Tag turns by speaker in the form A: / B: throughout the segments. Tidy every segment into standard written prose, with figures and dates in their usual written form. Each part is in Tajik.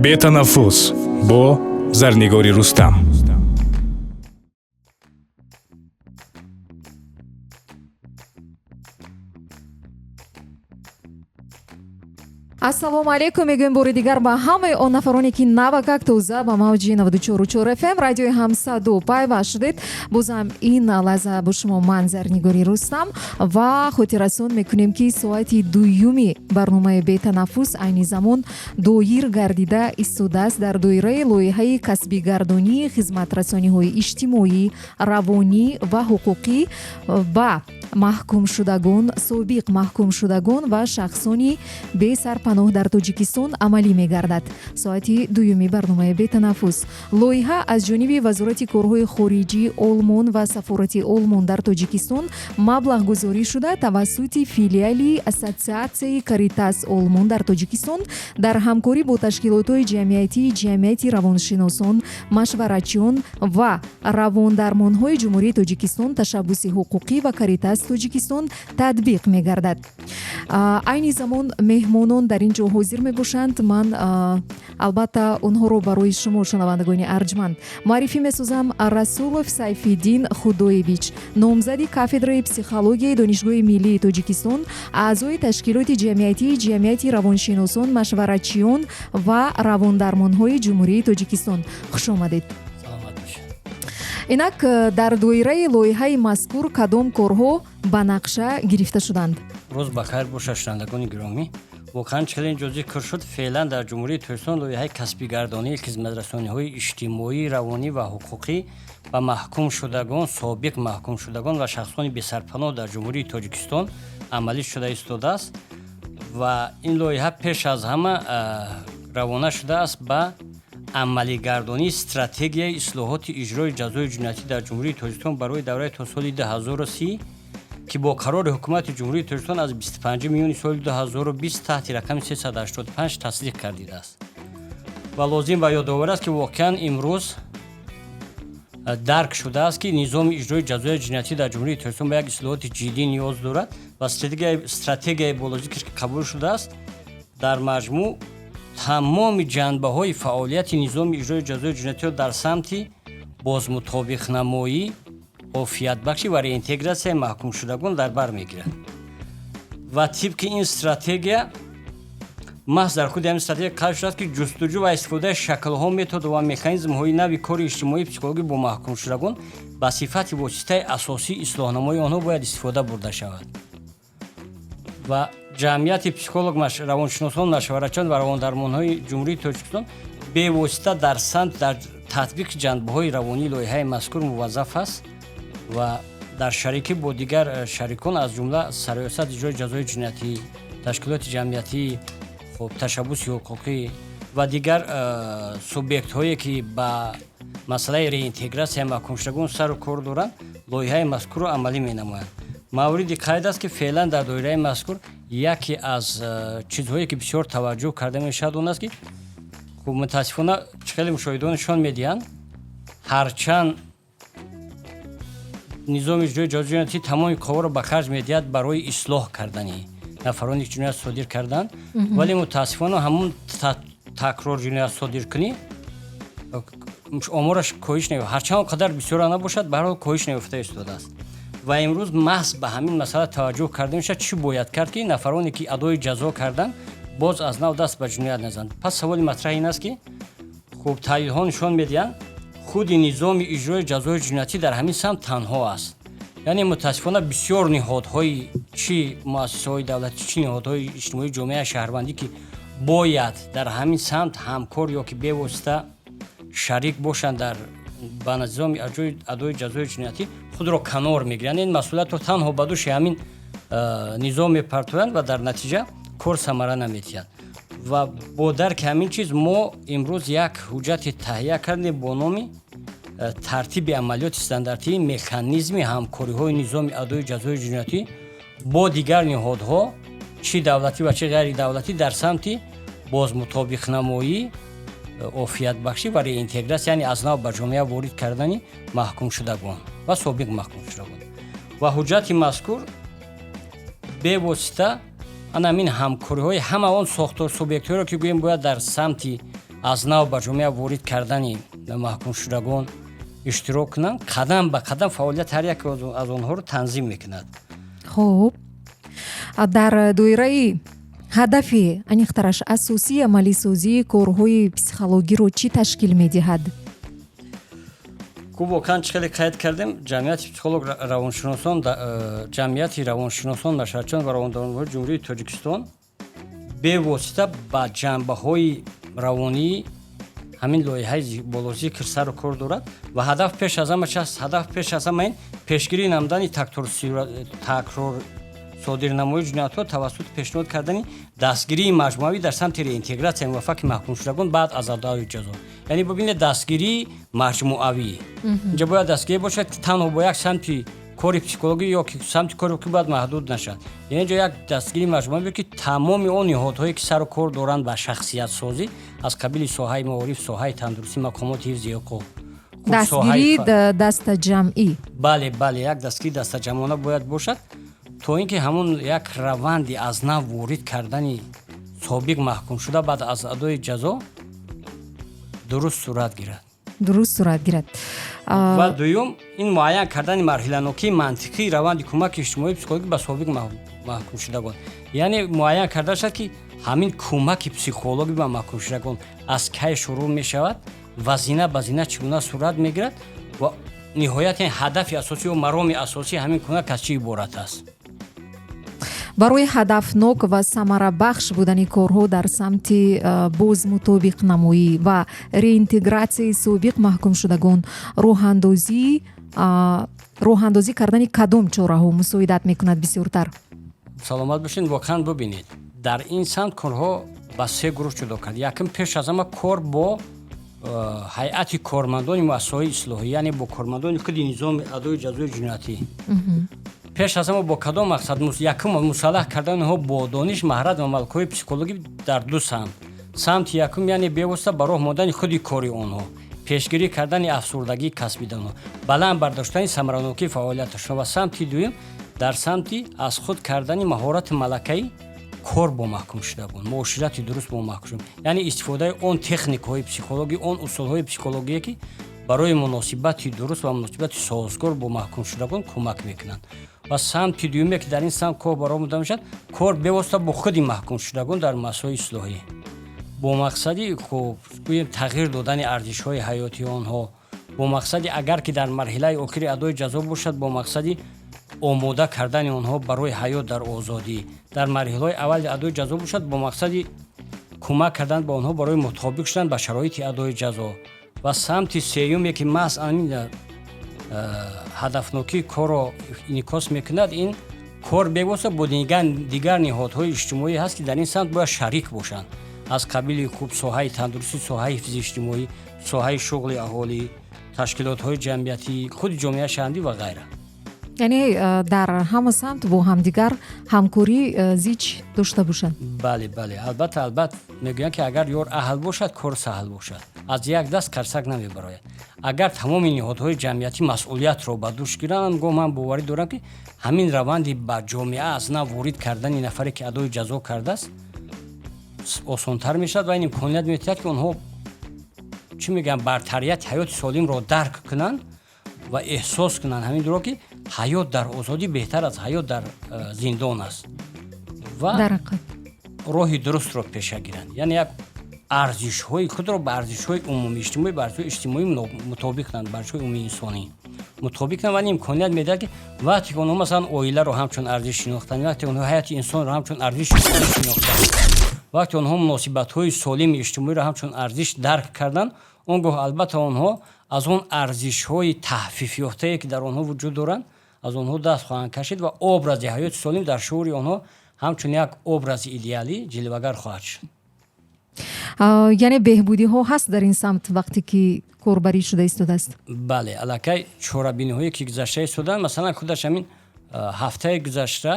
A: бетанаффус бо Зарнигори Рустам.
B: ассалому алайкум мегӯем бори дигар ба ҳамаи он нафароне ки навакак тоза ба мавҷи 94.4 FM радиои ҳамсаду пайваст шудед. Бозам ин лаҳза бо шумо ман Зарнигори Рустам ва хотиррасон мекунем ки соати дуюми барномаи бетанаффус айни замон доир гардида истодааст дар доираи лоиҳаи касбигардонии хизматрасониҳои иҷтимоӣ, равонӣ ва ҳуқуқӣ ба маҳкумшудагон, собиқ маҳкумшудагон ва шахсони бесарпаноҳ дар Тоҷикистон амалӣ мегардад. Соати дуюми барномаи бетанаффус. Лоиҳа аз ҷониби Вазорати корҳои хориҷӣ Олмон ва Сафорати Олмон дар Тоҷикистон маблағгузорӣ шуда тавассути филиали Ассотсиатсияи Каритас Олмон дар Тоҷикистон дар ҳамкорӣ бо ташкилотҳои ҷамъияти равоншиносон, машваратчиён ва равондармонҳои Ҷумҳурии Тоҷикистон, Ташаббуси ҳуқуқӣ ва Каритас Тоҷикистон татбиқ мегардад. Айни замон меҳмонон дар ин ҷо ҳозир мебошанд. Ман албатта онҳоро барои шумо шунавандагони арҷманд муаррифӣ месозам. Расулов Сайфиддин Худоевич, номзади кафедраи психологияи Донишгоҳи Миллии Тоҷикистон, аъзои ташкилоти ҷамъияти равоншиносон, машваратчиён ва равондармонҳои Ҷумҳурии Тоҷикистон. Хушомадед. Инак дар доираи лоиҳаи мазкур кадом корҳо ба нақша гирифта шуданд?
C: рӯз бахайр бошад шунавандагони гиромӣ. воқеан чилин ҷозӣ кор шуд феълан дар ҷумҳурии Тоҷикистон лоиҳаи касбигардонии хизматрасониҳои иҷтимоӣ, равонӣ ва ҳуқуқӣ ба маҳкумшудагон, собиқ маҳкумшудагон ва шахсони бесарпаноҳ дар ҷумҳурии Тоҷикистон амалӣ шуда истодааст ва ин лоиҳа пеш аз ҳама равона шудааст ба амалигардонии стратегияи ислоҳоти иҷрои ҷазои ҷиноятӣ дар ҷумҳурии Тоҷикистон барои давраи то соли 2030 ки бо қарори ҳукумати ҷумҳурии Тоҷикистон аз 25 июни соли 2020 таҳти рақами 385 тасдиқ гардидааст. Ва лозим ба ёдоварӣ аст ки воқеан имрӯз дарк шудааст ки низоми иҷрои ҷазои ҷиноятӣ дар ҷумҳурии Тоҷикистон ба як ислоҳоти ҷиддӣ ниёз дорад ва стратегияи болозикаш ки қабул шудааст дар маҷмӯъ тамоми ҷанбаҳои фаъолияти низоми иҷрои ҷазои ҷиноятиро дар самти бозмутобиқнамоӣ, офиятбахшӣ ва реинтегратсияи маҳкумшудагон дар бар мегирад. Ва тибқи ин стратегия маҳз дар худи ҳамин стратегия қайд шудааст ки ҷустуҷӯ ва истифодаи шаклҳо, методҳо ва механизмҳои нави кори иҷтимоии психологӣ бо маҳкумшудагон ба сифати воситаи асосии ислоҳнамоии онҳо бояд истифода бурда шавад. Ва ҷамъияти психолог, равоншиносон, машваратчиён ва равондармонҳои Ҷумҳурии Тоҷикистон бевосита дар самт дар татбиқи ҷанбаҳои равонии лоиҳаи мазкур муваззаф аст ва дар шарикӣ бо дигар шарикон аз ҷумла Сароясати иҷрои ҷазои ҷиноятӣ, ташкилоти ҷамъиятӣ, Ташаббуси ҳуқуқӣ ва дигар субъектҳое ки ба масъалаи реинтегратсияи маҳкумшудагон сару кор доранд, лоиҳаи мазкурро амалӣ менамоянд. мавриди қайд аст ки феълан дар доираи мазкур яке аз чизҳое ки бисёр таваҷҷӯҳ карда мешавад он аст ки мутаассифона хеле мушоҳидон нишон медиҳанд ҳарчанд низоми иҷрои ҷазои ҷиноятӣ тамоми қувваро ба харҷ медиҳад барои ислоҳ кардани нафароне ки ҷиноят содир карданд, вале мутаассифона ҳамон такрор ҷиноятсодиркунӣ омораш коҳиш наёфт. ҳарчанд он қадар бисёр набошад, ба ҳар ҳол коҳиш наёфта истодааст. ва имрӯз маҳз ба ҳамин масъала таваҷҷӯҳ карда мешавад чӣ бояд кард ки нафароне ки адои ҷазо карданд боз аз нав даст ба ҷиноят назананд. Пас саволи матраҳ ин аст ки хуб таҳлилҳо нишон медиҳанд худи низоми иҷрои ҷазои ҷиноятӣ дар ҳамин самт танҳо аст. яъне мутаассифона бисёр ниҳодҳои чӣ муассисаҳои давлатӣ, чӣ ниҳодҳои иҷтимоии ҷомеаи шаҳрвандӣ ки бояд дар ҳамин самт ҳамкор ё ки бевосита шарик бошанд дар ба низоми адои ҷазои ҷиноятӣ худро канор мегиранд. ин масъулиятро танҳо ба дӯши ҳамин низом мепартоянд ва дар натиҷа кор самара наметиҳад. ва бо дарки ҳамин чиз мо имрӯз як ҳуҷҷати таҳия кардем бо номи тартиби амалиёти стандартии механизми ҳамкориҳои низоми адои ҷазои ҷиноятӣ бо дигар ниҳодҳо чӣ давлатӣ ва чӣ ғайридавлатӣ дар самти бозмутобиқнамоӣ, офиятбахшӣ ва реинтегратсия, яъне аз нав ба ҷомеа ворид кардани маҳкумшудагон ва собиқ маҳкумшудагон. ва ҳуҷҷати мазкур бевосита ана ҳамин ҳамкориҳои ҳама он сохтор субъектҳоеро ки гӯем бояд дар самти аз нав ба ҷомеа ворид кардани маҳкумшудагон иштирок кунанд, қадам ба қадам фаъолият ҳар як аз онҳоро танзим мекунад.
B: хуб, дар доираи ҳадафи аниқтараш асосии амалисозии корҳои психологиро чӣ ташкил медиҳад?
C: гӯ воқеан чӣ хеле қайд кардем, ҷамъияти психолог равоншиносон, ҷамъияти равоншиносон ва шаҳрчиён ва равондоронҳои ҷумҳурии Тоҷикистон бевосита ба ҷанбаҳои равонии ҳамин лоиҳаи боло зикр сару кор дорад ва ҳадаф пеш аз ҳама чи аст? Ҳадаф пеш аз ҳама ин пешгирии намудани такрорсодирнамоии ҷиноятҳо тавассути пешниҳод кардани дастгирии маҷмӯавӣ дар самти реинтегратсияи муваффақи маҳкумшудагон баъд аз адои ҷазо. Яъне бубинед дастгирии маҷмӯавӣ. Инҷа бояд дастгирӣ бошад ки танҳо бо як самти кори психологӣ ё ки самти кори ки бояд маҳдуд нашад. Яъне инҷа як дастгирии маҷмӯавӣ ки тамоми он ниҳодҳое ки сару кор доранд ба шахсиятсозӣ аз қабили соҳаи маориф, соҳаи тандурустӣ, мақомоти ҳифзи ҳуқуқ,
B: дастгирии дастаҷамъӣ.
C: бале, як дастгирии дастаҷамъона бояд бошад, то ин ки ҳамун як раванди аз нав ворид кардани собиқ маҳкумшуда баъд аз адои ҷазо дуруст сурат гирад.
B: дуруст сурат гирад.
C: ва дуюм, ин муайян кардани марҳиланокии мантиқии раванди кӯмаки иҷтимоии психологӣ ба собиқ маҳкумшудагон. Яъне муайян карда шуд ки ҳамин кӯмаки психологӣ ба маҳкумшудагон аз кай шурӯъ мешавад, вазина ба зина чӣ гуна сурат мегирад ва ниҳоят ҳадафи асосӣ ё мароми асосии ҳамин кӯмак аз чӣ иборат аст.
B: барои ҳадафнок ва самарабахш будани корҳо дар самти боз мутобиқнамоӣ ва реинтегратсияи собиқ маҳкумшудагон роҳандозӣ кардани кадом чораҳо мусоидат мекунад бисёртар?
C: саломат бошед. Воқеан бубинед, дар ин самт корҳо ба се гурӯҳ ҷудо кард. Якм пеш аз ҳама кор бо ҳайати кормандони муассисаҳои ислоҳӣ, яъне бо кормандони худи низоми адои ҷазои ҷиноятӣ. пеш аз ҳама бо кадом мақсад? Якум мусаллаҳ кардани онҳо бо дониш, маҳорат ва малакаҳои психологӣ дар ду самт. Самти якум яъне бевосита ба роҳ мондани худи кори онҳо, пешгирӣ кардани афсурдагии касбии онҳо, баланд бардоштани самаранокии фаъолияташон ва самти дуюм дар самти аз худ кардани маҳорати малакаи кор бо маҳкумшудагон, муоширати дуруст бо маҳкумшудагон, яъне истифодаи он техникаҳои психологӣ, он усулҳои психологие ки барои муносибати дуруст ва муносибати созгор бо маҳкумшудагон кӯмак мекунанд. ва самти дуюме ки дар ин самт кор баромада мешавад, кор бевосита бо худи маҳкумшудагон дар масоили ислоҳӣ бо мақсади гӯем тағйир додани арзишҳои ҳаётии онҳо, бо мақсади агар ки дар марҳилаи охири адои ҷазо бошад, бо мақсади омода кардани онҳо барои ҳаёт дар озодӣ, дар марҳилаҳои аввали адои ҷазо бошад, бо мақсади кӯмак кардан ба онҳо барои мутобиқ шудан ба шароити адои ҷазо. ва самти сеюме ки маҳз амин ҳадафнокии корро инъикос мекунад, ин кор бевосита бо дигар ниҳодҳои иҷтимоӣ ҳаст ки дар ин самт бояд шарик бошанд, аз қабили хуб соҳаи тандурустӣ, соҳаи ҳифзи иҷтимоӣ, соҳаи шуғли аҳолӣ, ташкилотҳои ҷамъиятӣ, худи ҷомеаи шаҳрандӣ ва ғайра.
B: яъне дар ҳама самт бо ҳамдигар ҳамкорӣ зич дошта бошанд.
C: бале, албатта мегӯянд ки агар ёр аҳл бошад, кор саҳл бошад, аз як даст карсак намебарояд. Агар тамоми ниҳодҳои ҷамъиятӣ масъулиятро ба дӯш гиранд, гоҳ ман боварӣ дорам ки ҳамин раванди ба ҷомеа аз нав ворид кардани нафаре ки адои ҷазо кардааст осонтар мешавад ва ин имконият метиҳад ки онҳо чӣ мегӯям бартарияти ҳаёти солимро дарк кунанд ва эҳсос кунанд ҳамин ки ҳаёт дар озодӣ беҳтар аз ҳаёт дар зиндон аст ва роҳи дурустро пеша гиранд. Яъне як арзишҳои худро ба арзишҳои умумӣ иҷтимоӣ, ба арзишҳои иҷтимоӣ мутобиқ кунанд, ба арзишҳои умумии инсонӣ мутобиқ кунанд ва ин имконият медиҳад ки вақте ки онҳо масалан оиларо ҳамчун арзиш шинохтанд, вақте онҳо ҳаёти инсонро ҳамчун арзиш шинохтанд, вақте онҳо муносибатҳои солими иҷтимоиро ҳамчун арзиш дарк карданд, он гоҳ албатта онҳо аз он арзишҳои таҳфифёфтае ки дар онҳо вуҷуд доранд, аз онҳо даст хоҳанд кашид ва образи ҳаёти солим дар шуури онҳо ҳамчун як образи идеалӣ ҷилвагар хоҳад шуд.
B: яъне беҳбудиҳо ҳаст дар ин самт вақте ки корбарӣ шуда истодааст?
C: бале, аллакай чорабиниҳое ки гузашта истоданд, масалан худаш ҳамин ҳафтаи гузашта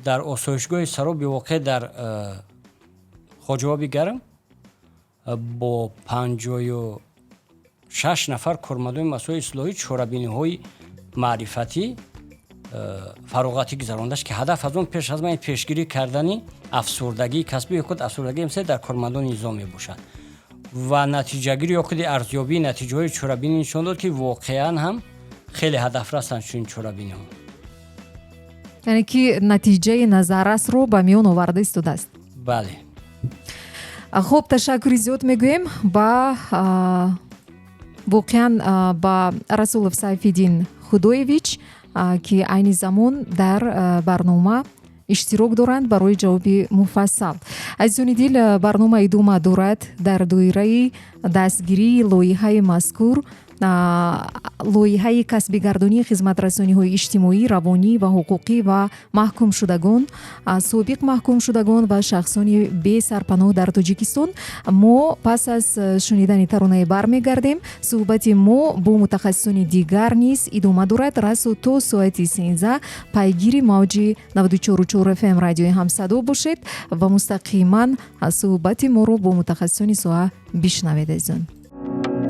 C: дар осоишгоҳи саро бивоқеъ дар хоҷавоби гарм бо 56 нафар кормандони масоили ислоҳӣ чорабиниҳои маърифатӣ фароғатӣ гузарондаш ки ҳадаф аз он пеш аз ин пешгирӣ кардани афсурдагии касбӣ ё худ афсурдагии мисали дар кормандони низом мебошад. و نتیجه‌گیری یا خود ارزیابی نتیجه‌های چورابینی نشان داد که واقعا هم خیلی هدفرس این چورابینی ها.
B: یعنی که نتیجه نظرس رو به میون آورده ایستاده است.
C: بله.
B: خب تشکر زیاد میگویم با واقعا با رسولов سیفالدین خدویویچ که عین زمان در برنامه اشتراک دارند برای جواب مفصل. عزیزان دل، برنامه ادامه دارد در دایره دستگیری لایحه مذکور، لایحه کسبی گردانی خدمت رسانی های اجتماعی، روانی و حقوقی و محکوم شدگان، سابق محکوم شدگان و شخصان بی سرپناه در تاجیکستان. ما پس از شنیدن ترانه برمیگردیم. صحبت ما با متخصصان دیگر نیز ادامه دارد. رسو تا ساعت 13 پیگیر موج 94.4 FM رادیوی همصدا باشید و مستقیما صحبت ما رو با متخصصان ساحه بشنوید. عزیزان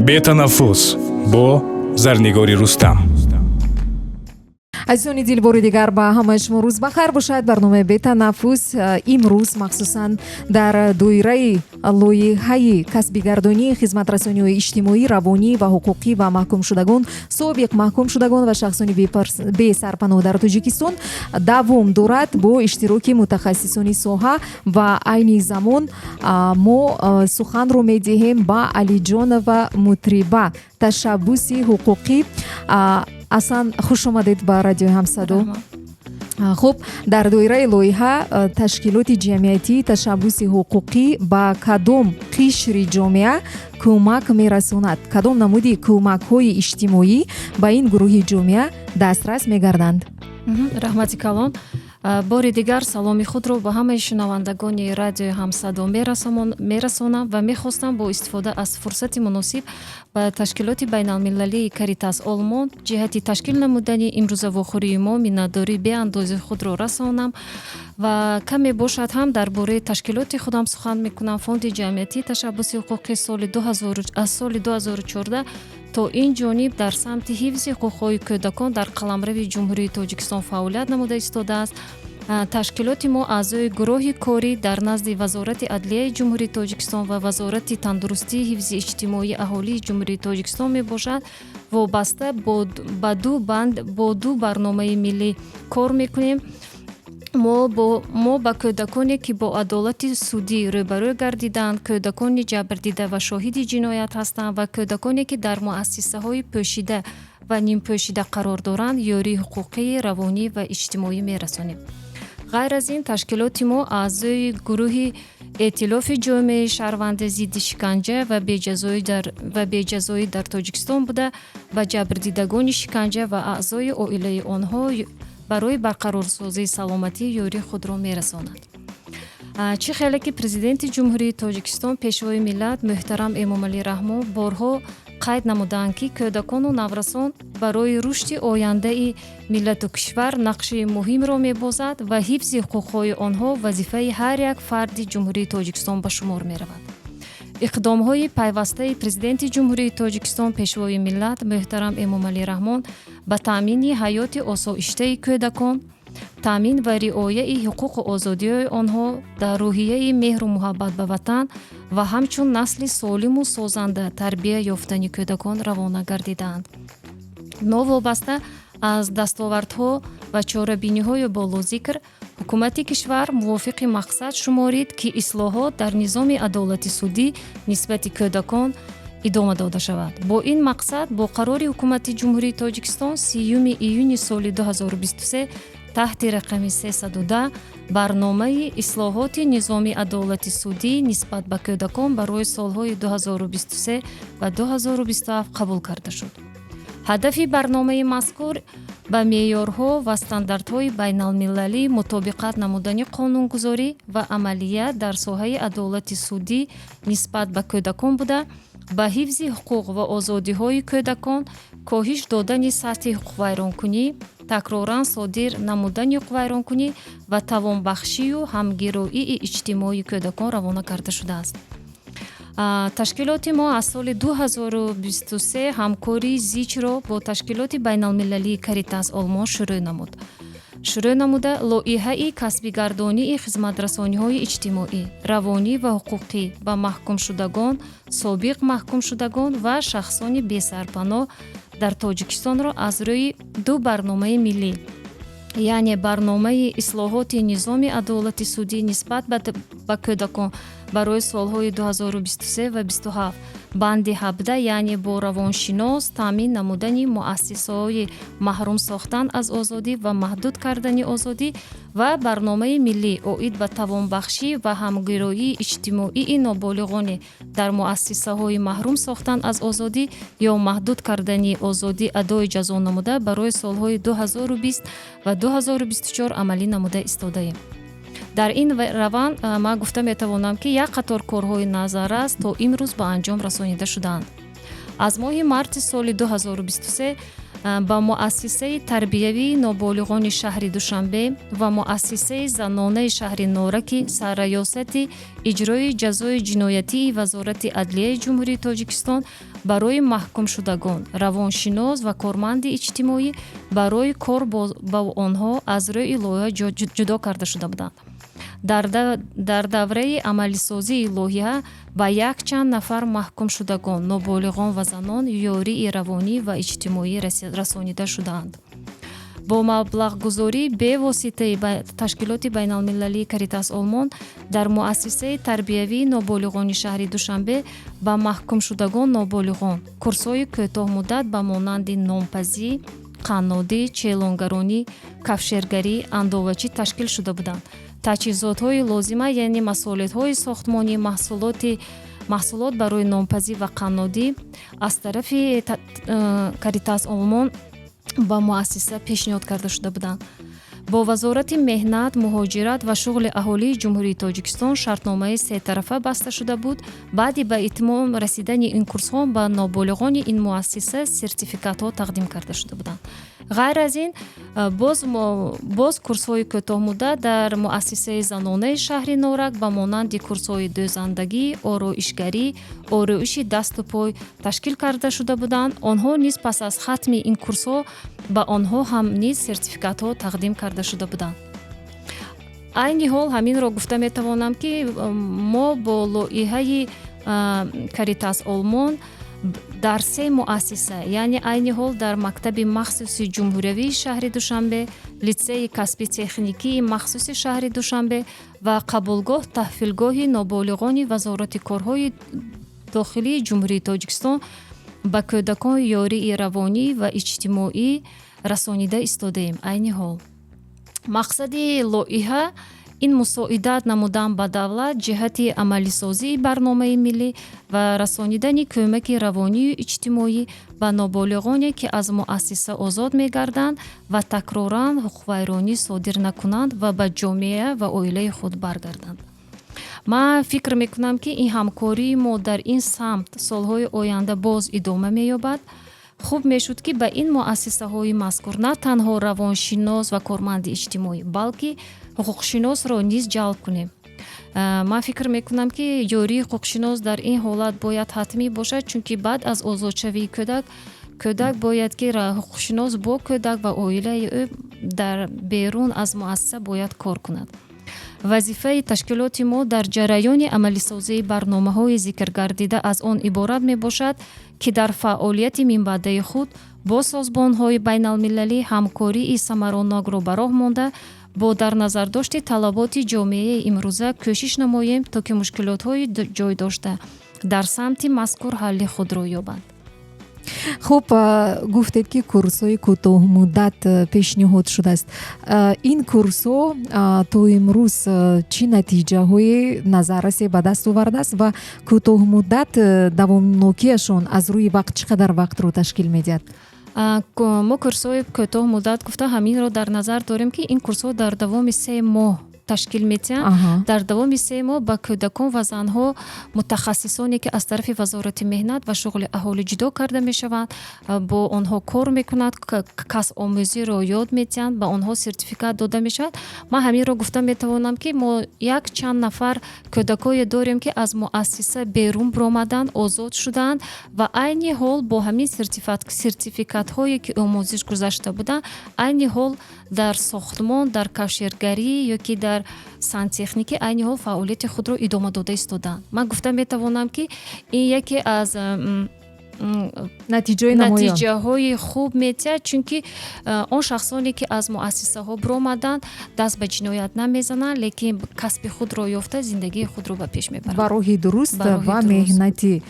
A: بتنفس با زرنگاری رستم.
B: عزیزان دل، بار دیگر با همه شما روز بخیر باشد. برنامه بتنفس امروز مخصوصا در دایره لایحه کسبی گردانی خدمت رسانی های اجتماعی، روانی و حقوقی و محکوم شدگان، سابق محکوم شدگان و شخصان بی سرپناه در تاجیکستان دوام دارد با اشتراک متخصصان ساحه. و عین زمان ما سخن رو می‌دهیم با علی جان و مطربه تشبث حقوقی. اصلا خوش آمدید به رادیو همصدا. خب در دایره لایحه تشکیلات جمعیتی تشبث حقوقی با کدام قشر جامعه کمک میرساند؟ کدام نمودی کمک های اجتماعی به این گروه جامعه دسترس میگردند؟
D: رحمتی کلان. باری دیگر سلامی خود رو به همه شنوندگان رادیو همصدا میرسانم و میخواستم با استفاده از فرصت مناسب به تشکیلات بین المللی کاریتاس آلمان جهت تشکیل نمودن امروز واخوری ما مینداری به اندازه خود رو رسانم و کمی باشد هم درباره تشکیلات خودم سخن میکنم. فوند جمعیتی تشبث حقوقی از سال 2014 تا این جانب در سمت حفظ حقوق‌های کودکان در قلمرو جمهوری تاجیکستان فعالیت نموده ایستاده است. تشکیلات ما اعضای گروه کاری در نزد وزارت عدلیه جمهوری تاجیکستان و وزارت تندرستی حفظ اجتماعی اهالی جمهوری تاجیکستان می باشد. وابسته با دو برنامه ملی کار میکنیم. ما با کودکانی که با عدالت سودی روبرو گردیدند، کودکانی جبردیده و شاهد جنایت هستند و کودکانی که در مؤسسه های پوشیده و نیم پوشیده قرار دارند یاری حقوقی، روانی و اجتماعی میرسانیم. غیر از این تشکیلات ما اعضای گروه ائتلاف جامعه شهروند ضد شکنجه و بی‌جزایی در تاجیکستان بوده و جبردیدگان شکنجه و اعضای عائله آنها برای برقرارسازی سلامتی یاری خود را میرساند. چه خیلی که پرزیدنت جمهوری تاجیکستان پیشوای ملت محترم امامعلی رحمان بارها قید نمودند که کودکان و نورسان برای رشد آینده ملت و کشور نقش مهم را میبازد و حفظ حقوق‌های آنها وظیفه هر یک فرد جمهوری تاجیکستان به شمار میرود. اقدام‌های پیوسته پرزیدنت جمهوری تاجیکستان پیشوای ملت محترم امامعلی رحمان به تامین حیات آسایشته کودکان، تامین و رعایت حقوق و آزادی آنها در روحیه مهر و محبت به وطن و همچون نسل سالم و سازنده تربیت یافتن کودکان روانه گردیدند. نوابسته از دستاوردها و چاره‌بینی‌های بالا ذکر، حکومت کشور موافق مقصد شمارید که اصلاحات در نظام عدالت سودی نسبت کودکان ادامه داده شود. با این مقصد با قرار حکومت جمهوری تاجیکستان 30 ایون سال 2023 تحت رقم 310 برنامه اصلاحات نظام عدالت سودی نسبت به کودکان برای سالهای 2023 و 2027 قبول کرده شد. هدف برنامه مذکور به معیارها و استانداردهای بین المللی مطابقت نمودن قانونگذاری و عملیات در ساحه عدالت سودی نسبت به کودکان بوده، به حفظ حقوق و آزادی‌های کودکان، کاهش دادن سطح حقوق ویرانکنی، تکرارن صادر نمودن حقوق ویرانکنی و توانبخشی و همگرایی اجتماعی کودکان روانه کرده شده است. تشکیلات ما از سال 2023 همکاری زیچ را با تشکیلات بین المللی کاریتاس آلمان شروع نمود. шурӯъ намуда лоиҳаи касбигардонии хизматрасониҳои иҷтимоӣ, равонӣ ва ҳуқуқӣ ба маҳкумшудагон, собиқ маҳкумшудагон ва шахсони бесарпаноҳ дар Тоҷикистонро аз рӯи ду барномаи миллӣ, яъне барномаи ислоҳоти низоми адолати судӣ нисбат ба кӯдакон барои солҳои 2023 ва 27, банди 17, яъне бо равоншинос таъмин намудани муассисаҳои маҳрум сохтан аз озодӣ ва маҳдуд кардани озодӣ ва барномаи миллӣ оид ба тавонбахшӣ ва ҳамгироии иҷтимоии ноболиғоне дар муассисаҳои маҳрум сохтан аз озодӣ ё маҳдуд кардани озодӣ адои ҷазо намуда барои солҳои 2020 ва 2024 амалӣ намуда истодаем. дар ин раванд ман гуфта метавонам ки як қатор корҳои назаррас то имрӯз ба анҷом расонида шудаанд. аз моҳи марти соли 2023 ба муассисаи тарбиявии ноболиғони шаҳри Душанбе ва муассисаи занонаи шаҳри Нораки сарраёсати иҷрои ҷазои ҷиноятии Вазорати Адлияи Ҷумҳурии Тоҷикистон барои маҳкумшудагон, равоншинос ва корманди иҷтимоӣ барои кор ба онҳо аз рӯи лоиҳа ҷудо карда шуда буданд. дар давраи амалисозии лоиҳа ба якчанд нафар маҳкумшудагон, ноболиғон ва занон ёрии равонӣ ва иҷтимоӣ расонида шудаанд. бо маблағгузорӣ бевоситаи ташкилоти байналмилалии Каритас Олмон дар муассисаи тарбиявии ноболиғони шаҳри Душанбе ба маҳкумшудагон ноболиғон курсҳои кӯтоҳмуддат ба монанди номпазӣ, қаннодӣ, челонгаронӣ, кафшергарӣ, андовачӣ ташкил шуда буданд. таҷҳизотҳои лозима, яъне масъулиятҳои сохтмонӣ маҳсулот барои номпазӣ ва қаннодӣ аз тарафи Каритас Олмон ба муассиса пешниҳод карда шуда буданд. бо Вазорати меҳнат, муҳоҷират ва шуғли аҳолии Ҷумҳурии Тоҷикистон шартномаи сетарафа баста шуда буд. баъди ба итмом расидани ин курсҳо ба ноболиғони ин муассиса сертификатҳо тақдим карда шуда буданд. ғайр аз ин боз курсҳои кӯтоҳмуддат дар муассисаи занонаи шаҳри Норак ба монанди курсҳои дӯзандагӣ, ороишгарӣ, ороиши дасту пой ташкил карда шуда буданд. онҳо низ пас аз хатми ин курсҳо ба онҳо ҳам низ сертификатҳо тақдим карда шуда буданд. айни ҳол ҳаминро гуфта метавонам ки мо бо лоиҳаи Каритас Олмон дар се муассиса, яъне айни ҳол дар мактаби махсуси ҷумҳуриявии шаҳри Душанбе, литсеи касби техникии махсуси шаҳри Душанбе ва қабулгоҳ таҳвилгоҳи ноболиғони Вазорати корҳои дохилии Ҷумҳурии Тоҷикистон ба кӯдакон ёрии равонӣ ва иҷтимоӣ расонида истодаем. айни ҳол мақсади лоиҳа ин мусоидат намудан ба давлат ҷиҳати амалисозии барномаи миллӣ ва расонидани кӯмаки равонию иҷтимоӣ ба ноболиғоне ки аз муассиса озод мегарданд ва такроран ҳуқуқвайронӣ содир накунанд ва ба ҷомеа ва оилаи худ баргарданд. ман фикр мекунам ки ин ҳамкории мо дар ин самт солҳои оянда боз идома меёбад. хуб мешуд ки ба ин муассисаҳои мазкур на танҳо равоншинос ва корманди иҷтимоӣ, балки ҳуқуқшиносро низ ҷалб кунем. ман фикр мекунам ки ёрии ҳуқуқшинос дар ин ҳолат бояд ҳатмӣ бошад, чунки баъд аз озодшавии кӯдак бояд ки ҳуқуқшинос бо кӯдак ва оилаи ӯ дар берун аз муассиса бояд кор кунад. вазифаи ташкилоти мо дар ҷараёни амалисозии барномаҳои зикргардида аз он иборат мебошад ки дар фаъолияти минбаъдаи худ бо созбонҳои байналмилалӣ ҳамкории самаронокро ба роҳ монда, бо дар назардошти талаботи ҷомеаи имрӯза кӯшиш намоем, то ки мушкилотҳои ҷойдошта дар самти мазкур ҳалли худро ёбанд.
B: хуб, гуфтед ки курсҳои кӯтоҳмуддат пешниҳод шудааст. ин курсҳо то имрӯз чӣ натиҷаҳои назаррасе ба даст овардааст ва кӯтоҳмуддат давомнокиашон аз рӯи вақт чӣ қадар вақтро ташкил медиҳад? мо курсҳои кӯтоҳмуддат гуфта ҳаминро дар назар дорем ки ин курсҳо дар давоми 3 моҳ
D: ташкил метиҳанд.
B: Аҳа.
D: дар давоми 3 моҳ ба кӯдакон ва занҳо мутахассисоне ки аз тарафи вазорати меҳнат ва шуғли аҳолӣ ҷудо карда мешаванд, бо онҳо кор мекунанд, касбомӯзиро ёд медиҳанд, ба онҳо сертификат дода мешавад. ман ҳаминро гуфта метавонам ки мо як чанд нафар кӯдакое дорем ки аз муассиса берун биромаданд, озод шуданд ва айни ҳол бо ҳамин сертификатҳое ки омӯзиш гузашта буданд, айни ҳол дар сохтмон, дар каширгарӣ ёки дар сантехникӣ айни ҳол фаъолияти худро идома дода истоданд. ман гуфта метавонам ки ин яке аз
B: натиҷаи намоён.
D: натиҷаҳои хуб метиҳад, чунки он шахсоне ки аз муассисаҳо биромаданд даст ба ҷиноят намезананд, лекин касби худро ёфта зиндагии худро ба пеш мебаранд.
B: ба роҳи дуруст
D: Ба роҳи
B: ва
D: дуруст.
B: меҳнати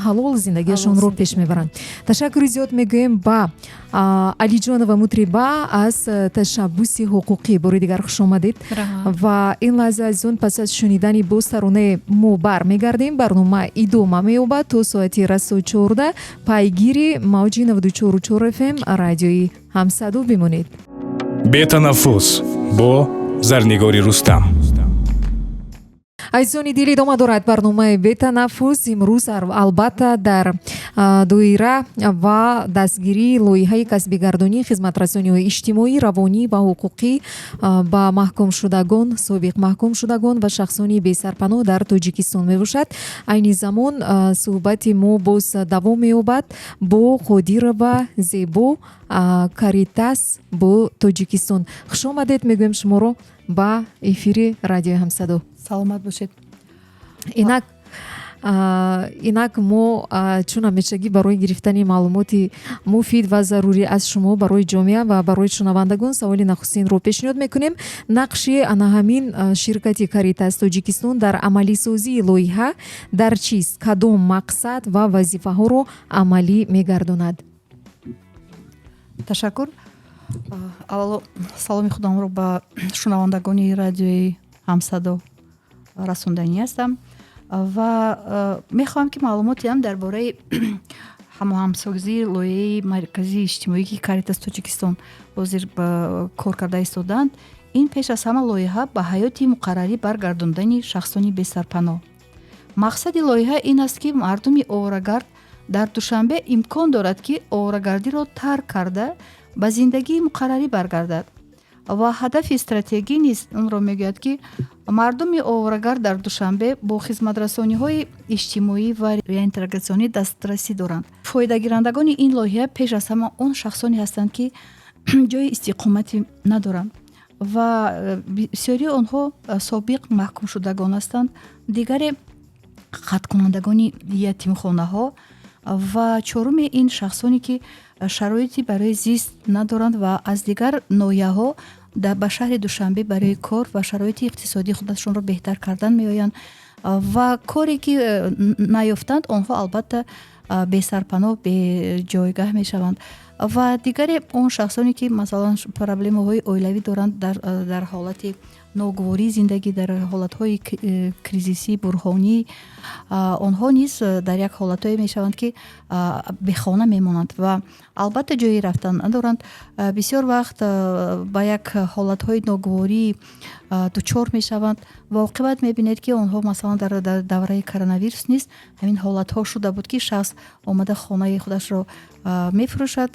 B: ҳалол зиндагиашонро пеш мебаранд. Ташаккури зиёд мегӯем ба Алиҷонова мутриба аз ташаббуси ҳуқуқӣ. Бори дигар хушомадед. ва ин лаҳза азизон, пас аз шунидани боз таронаи мо бармегардем. барнома идома меёбад то соати расои 14. пайгири мавҷи 94.4 FM радиои ҳамсадо бимонед.
A: бетанаффус бо Зарнигори Рустам.
B: азизони дил, идома дорад барномаи бетанаффус. имрӯз албатта дар доира ва дастгирии лоиҳаи касбигардонии хизматрасониҳои иҷтимоӣ, равонӣ ва ҳуқуқӣ ба маҳкумшудагон, собиқ маҳкумшудагон ва шахсони бесарпаноҳ дар Тоҷикистон мебошад. айни замон суҳбати мо боз давом меёбад бо Қодирова Зебо, Каритас бо Тоҷикистон. хушомадед мегӯем шуморо ба эфири радиои ҳамсадо.
E: саломат бошед.
B: инак мо чун ҳамешагӣ барои гирифтани маълумоти муфид ва зарурӣ аз шумо барои ҷомеа ва барои шунавандагон саволи нахустинро пешниҳод мекунем. нақши ана ҳамин ширкати Каритас Тоҷикистон дар амалисозии лоиҳа дар чист, кадом мақсад ва вазифаҳоро амалӣ мегардонад?
E: ташаккур. аввало саломи худамро ба шунавандагони радиои ҳамсадо расонданӣ ҳастам ва мехоҳам ки маълумотиам дар бораи ҳамоҳангсозии лоиҳаи марказии иҷтимоӣ ки Каритас Тоҷикистон ҳозир кор карда истоданд. ин пеш аз ҳама лоиҳа ба ҳаёти муқаррарӣ баргардондани шахсони бесарпаноҳ. мақсади лоиҳа ин аст ки мардуми оворагард дар Душанбе имкон дорад ки оварагардиро тарк карда ба зиндагии муқаррарӣ баргардад ва ҳадафи стратегӣ низ онро мегӯяд ки мардуми оворагард дар Душанбе бо хизматрасониҳои иҷтимоӣ ва реинтегратсионӣ дастрасӣ доранд. фоидагирандагони ин лоиҳа пеш аз ҳама он шахсоне ҳастанд ки ҷои истиқоматӣ надоранд ва бисёри онҳо собиқ маҳкумшудагон ҳастанд, дигаре қатъкунандагони ятимхонаҳо ва чоруме ин шахсоне ки шароити барои зист надоранд ва аз дигар ноҳияҳо ба шаҳри Душанбе барои кор ва шароити иқтисодии худашонро беҳтар кардан меоянд ва коре ки наёфтанд онҳо албатта бесарпаноҳ, беҷойгаҳ мешаванд ва дигаре он шахсоне ки масалан проблемаҳои оилавӣ доранд, дар ҳолати ногувории зиндагӣ, дар ҳолатҳои кризисӣ, бурҳонӣ, онҳо низ дар як ҳолатҳое мешаванд ки бехона мемонанд ва албатта ҷои рафтан надоранд. бисёр вақт ба як ҳолатҳои ногуворӣ дучор мешаванд ва оқибат мебинед ки онҳо масалан дар давраи коронавирус низ ҳамин ҳолатҳо шуда буд ки шахс омада хонаи худашро мефурӯшад,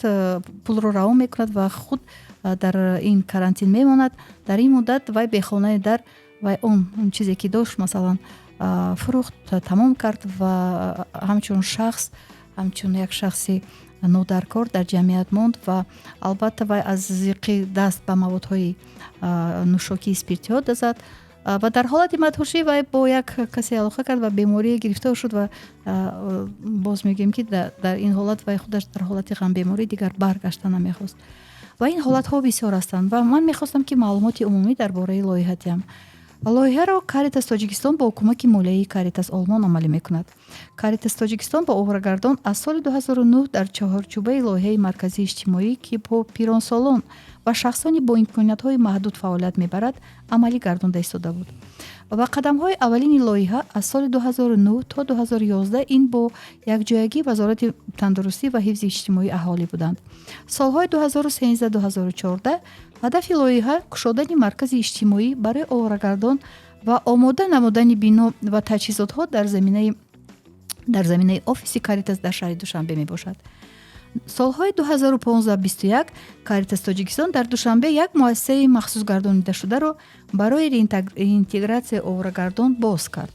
E: пулро равон мекунад ва худ дар ин карантин мемонад. дар ин муддат вай бехонаи дар вай он чизе ки дошт масалан фурӯхт, тамом кард ва ҳамчун як шахси нодаркор дар ҷамъият монд ва албатта вай аз зиқи даст ба маводҳои нӯшокии спиртиҳо дозад ва дар ҳолати мадҳушӣ вай бо як касе алоқа кард ва беморие гирифтор шуд ва боз мегӯем ки дар ин ҳолат вай худаш дар ҳолати ғамбеморӣ дигар баргашта намехост ва ин ҳолатҳо бисёр ҳастанд ва ман мехостам ки маълумоти умумӣ дар бораи лоиҳа диҳам. лоиҳаро Каритас Тоҷикистон бо кӯмаки молияи Каритас Олмон амалӣ мекунад. Каритас Тоҷикистон ба оварагардон аз соли 2009 дар чаҳорчӯбаи лоиҳаи марказии иҷтимоӣ ки бо пиронсолон ва шахсони бо имкониятҳои маҳдуд фаъолият мебарад амалӣ гардонда истода буд ва қадамҳои аввалини лоиҳа аз соли 2009 то 2011 ин бо якҷоягии вазорати тандурустӣ ва ҳифзи иҷтимоии аҳолӣ буданд. Солҳои 2013-2014 ҳадафи лоиҳа кушодани маркази иҷтимоӣ барои оварагардон ва омода намудани бино ва таҷҳизотҳо дар заминаи офиси Каритас дар шаҳри Душанбе мебошад. солҳои 2015-21 Каритас Тоҷикистон дар Душанбе як муассисаи махсусгардонидашударо барои реинтегратсияи оварагардон боз кард.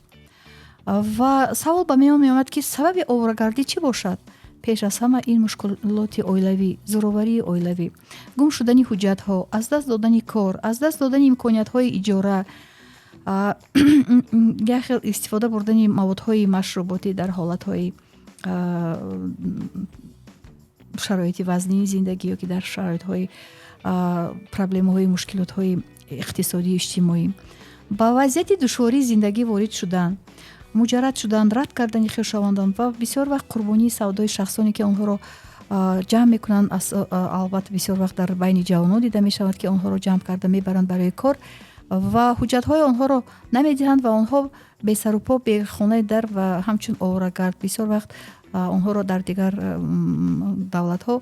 E: Ва савол ба миён меомад, ки сабаби оварагардӣ чӣ бошад? Пеш аз ҳама ин мушкилоти оилавӣ, зӯроварии оилавӣ, гум шудани ҳуҷҷатҳо, аз даст додани кор, аз даст додани имкониятҳои иҷора, як хел истифода бурдани маводҳои машруботӣ дар ҳолатҳои шароити вазнии зиндагӣ ё ки дар шароитҳои проблемаҳои мушкилотҳои иқтисодии иҷтимоӣ ба вазъияти душвории зиндагӣ ворид шудан, муҷаррад шудан, рад кардани хӯшавандон ва бисёр вақт қурбонии савдои шахсоне ки онҳоро ҷамъ мекунанд. Албатта бисёр вақт дар байни ҷавонон дида мешавад, ки онҳоро ҷамъ карда мебаранд барои кор ва ҳуҷҷатҳои онҳоро намедиҳанд ва онҳо бесарупо, бехонаи дар ва ҳамчун оварагард бисёр вақт онҳоро дар дигар давлатҳо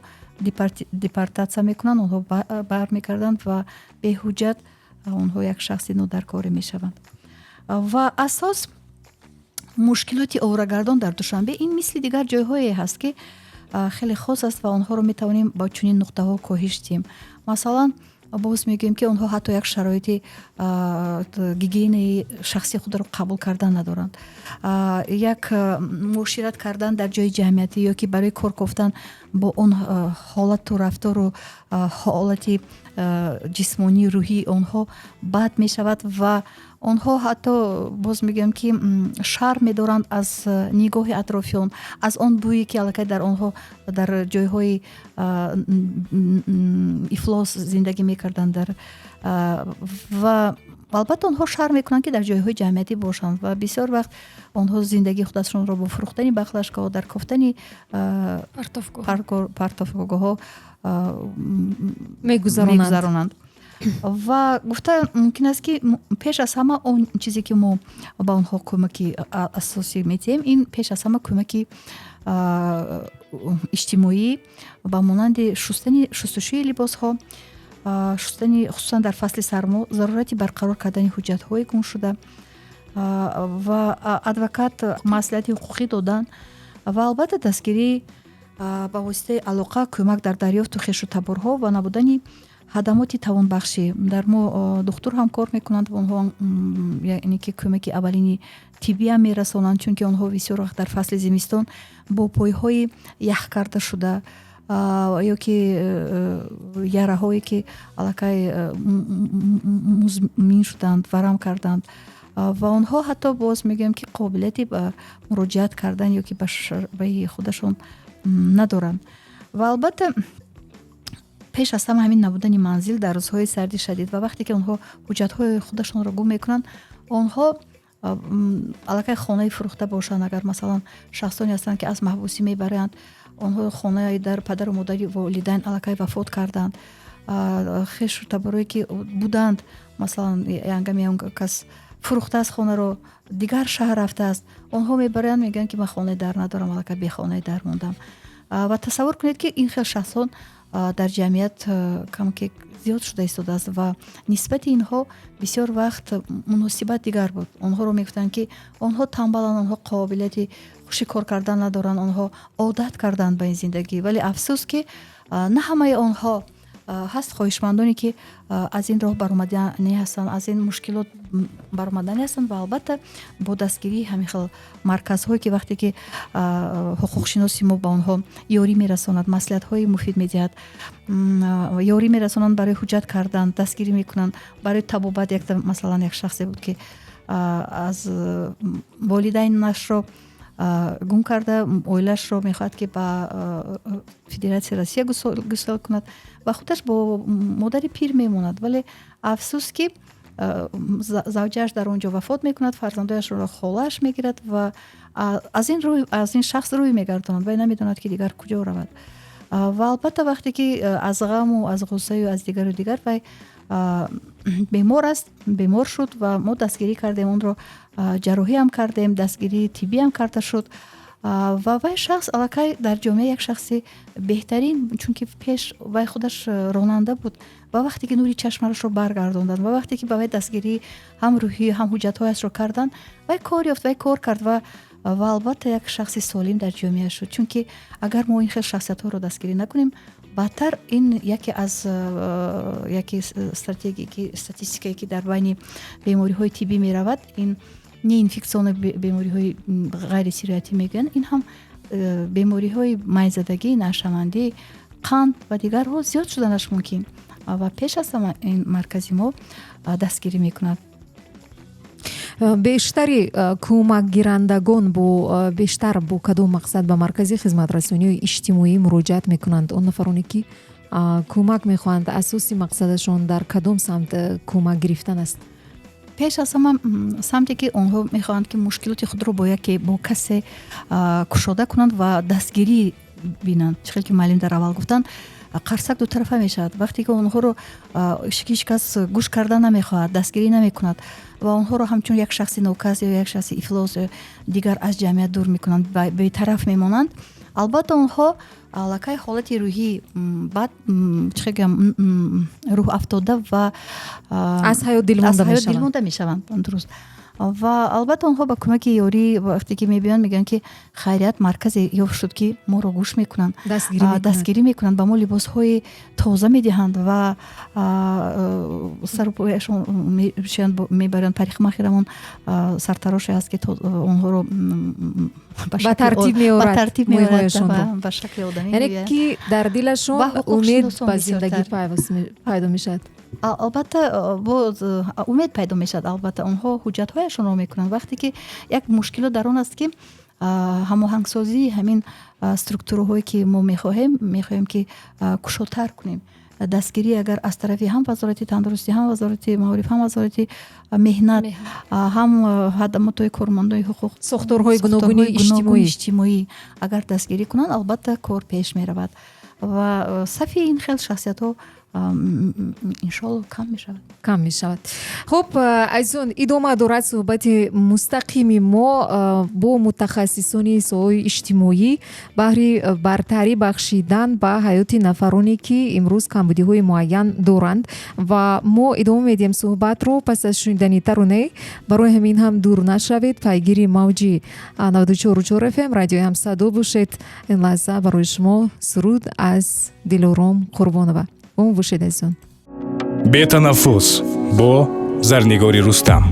E: депортатсия мекунанд, онҳо бармекарданд ва беҳуҷҷат онҳо як шахси нодаркорӣ мешаванд. Ва асос мушкилоти оварагардон дар Душанбе ин мисли дигар ҷойҳое ҳаст, ки хеле хос аст ва онҳоро метавонем ба чунин нуқтаҳо коҳиш диҳем. Масалан, боз мегӯем, ки онҳо ҳатто як шароити гигиенаи шахси худро қабул кардан надоранд. Як муошират кардан дар ҷои ҷамъиятӣ ё ки барои кор кофтан бо он ҳолату рафтору ҳолати ҷисмонии рӯҳии онҳо бад мешавад ва онҳо ҳатто боз мегӯям, ки шарм медоранд аз нигоҳи атрофиён, аз он бӯе, ки аллакай дар онҳо дар ҷойҳои ифлос зиндагӣ мекарданд ва албатта онҳо шарм мекунанд, ки дар ҷойҳои ҷамъиятӣ бошанд ва бисёр вақт онҳо зиндагии худашонро бо фурӯхтани бахлашгоҳ, дар кофтани партофгоҳҳо мегузаронанд. Ва гуфта мумкин аст, ки пеш аз ҳама он чизе ки мо ба онҳо кӯмаки асосӣ медиҳем, ин пеш аз ҳама кӯмаки иҷтимоӣ ба монанди шустушӯи либосҳо, шустани хусусан дар фасли сармо, зарурати барқарор кардани ҳуҷҷатҳои гум шуда ва адвокат маслиҳати ҳуқуқӣ додан ва албатта дастгирӣ ба воситаи алоқа, кӯмак дар дарёфту хешу таборҳо ва набудани хадамоти тавонбахшӣ. Дар мо духтур ҳам кор мекунанд, онҳо яъне ки кӯмаки аввалини тиббӣ ҳам мерасонанд, чунки онҳо бисёр вақт дар фасли зимистон бо пойҳои ях карда шуда ё ки яраҳое ки аллакай музмин шуданд, варам карданд ва онҳо ҳатто боз мегӯям, ки қобилияти ба муроҷиат кардан ё ки ба шарбаи худашон надоранд. Ва албатта пеш аз ҳама ҳамин набудани манзил дар рӯзҳои сарди шадид ва вақте ки онҳо ҳуҷҷатҳои худашонро гум мекунанд, онҳо аллакай хонаи фурӯхта бошанд. Агар масалан шахсоне ҳастанд, ки аз маҳбусӣ мебаранд, онҳо хонаи дар падару модари волидайн аллакай вафот карданд, хешу таборое ки буданд, масалан янгами он кас фурӯхтааст хонаро, дигар шаҳр рафтааст, онҳо мебаранд, мегӯянд, ки ман хонаи дар надорам, аллакай бехонаи дар мондам. Ва тасаввур кунед, ки ин хел шахсон дар ҷамъият камки зиёд шуда истодааст ва нисбати инҳо бисёр вақт муносибат дигар буд. Онҳоро мегуфтанд, ки онҳо тамбаланд, онҳо қобилияти хуши кор кардан надоранд, онҳо одат карданд ба ин зиндагӣ. Вале афсӯс, ки на ҳамаи онҳо ҳаст хоҳишмандоне, ки аз ин роҳ баромадани ҳастанд, аз ин мушкилот баромадани ҳастанд ва албатта бо дастгирии ҳамин хел марказҳое, ки вақте ки ҳуқуқшиноси мо ба онҳо ёрӣ мерасонад, маслиҳатҳои муфид медиҳад, ёрӣ мерасонанд барои ҳуҷҷат кардан, дастгирӣ мекунанд барои табобат. Масалан як шахсе буд, ки аз волидайнашро гум карда, оилашро мехоҳад, ки ба Федератсияи Россия гусел кунад ва худаш бо модари пир мемонад. Вале афсӯс, ки завҷааш дар он ҷо вафот мекунад, фарзандояшро холааш мегирад ва аз ин шахс рӯй мегардонад, вай намедонад, ки дигар куҷо равад. Ва албатта вақте ки аз ғаму аз ғуссаю аз дигару дигар вай бемор аст, бемор шуд ва мо дастгирӣ кардем, онро ҷарроҳиам кардем, дастгирии тиббиам карда шуд ва вай шахс аллакай дар ҷомеа як шахси беҳтарин, чунки пеш вай худаш ронанда буд ва вақте ки нури чашмашро баргардонданд ва вақте ки ба вай дастгирии ҳам рӯҳӣ ҳам ҳуҷҷатҳояшро карданд, вай кор ёфт, вай кор кард ва албатта як шахси солим дар ҷомеа шуд. Чунки агар мо ин хел шахсиятҳоро дастгирӣ накунем, баъдтар ин яке аз яке статистикае ки дар байни бемориҳои тиббӣ меравад, ин неинфексиони бемориҳои ғайрисироятӣ мегӯянд, ин ҳам бемориҳои майзадагӣ, нашавандӣ, қанд ва дигарҳо зиёд шуданаш мумкин ва пеш аз ҳама ин маркази мо дастгирӣ мекунад.
B: бештари кӯмакгирандагон бештар бо кадом мақсад ба маркази хизматрасонии иҷтимоӣ муроҷиат мекунанд? Он нафароне ки кӯмак мехоҳанд, асоси мақсадашон дар кадом самт кӯмак гирифтан аст?
E: пеш аз ҳама самте ки онҳо мехоҳанд ки мушкилоти худро бо касе кушода кунанд ва дастгирӣ бинанд. Чихел ки маълим дар аввал гуфтанд, қарсак дутарафа мешавад. Вақте ки онҳоро ҳеҷ кас гӯш карда намехоҳад, дастгирӣ намекунад ва онҳоро ҳамчун як шахси нокас ё як шахси ифлос ё дигар аз ҷамъият дур мекунанд, бетараф мемонанд, албатта онҳо аллакай ҳолати рӯҳӣ бад чӣ гӯям рӯҳ афтода ва
B: аз ҳаёт дилмонда
E: мешаванд. Дуруст. ва албатта онҳо ба кӯмаки ёрӣ вақте ки мебиёнд мегӯянд ки хайрият марказе ёфт шуд ки моро гӯш мекунанд, дастгирӣ мекунанд, ба мо либосҳои тоза медиҳанд ва сарупояшон мебаранд. Парикмахерамон сартароше аст ки онҳоро
B: ба тартиб меорад
E: ба шакли одамӣ,
B: яъне ки дар дилашон умед ба зиндагӣ пайдо мешавад.
E: албатта умед пайдо мешавад. Албатта онҳо ҳуҷҷатҳояшонро мекунанд. Вақте ки як мушкилот дар он аст ки ҳамоҳангсозии ҳамин структураҳое ки мо мехоҳем ки кушодтар кунем. Дастгирӣ агар аз тарафи ҳам вазорати тандурустӣ, ҳам вазорати маориф, ҳам вазорати меҳнат, ҳам хадамотҳои кормандони ҳуқуқ,
B: сохторҳои гуногуни иҷтимоӣ
E: агар дастгирӣ кунанд, албатта кор пеш меравад ва сафи ин хел шахсиятҳо иншоалло кам мешавад.
B: хуб азизон, идома дорад суҳбати мустақими мо бо мутахассисони соҳаи иҷтимоӣ баҳри бартарӣ бахшидан ба ҳаёти нафароне ки имрӯз камбудиҳои муайян доранд ва мо идома медиҳем суҳбатро пас аз шунидани таронаи. Барои ҳамин ҳам дур нашавед, пайгири мавҷи 94.4 FM радиои ҳамсадо бошед. ин лаҳза барои шумо суруд аз Дилором Қурбонова. бошед азизон.
A: бетанаффус бо Зарнигори Рустам.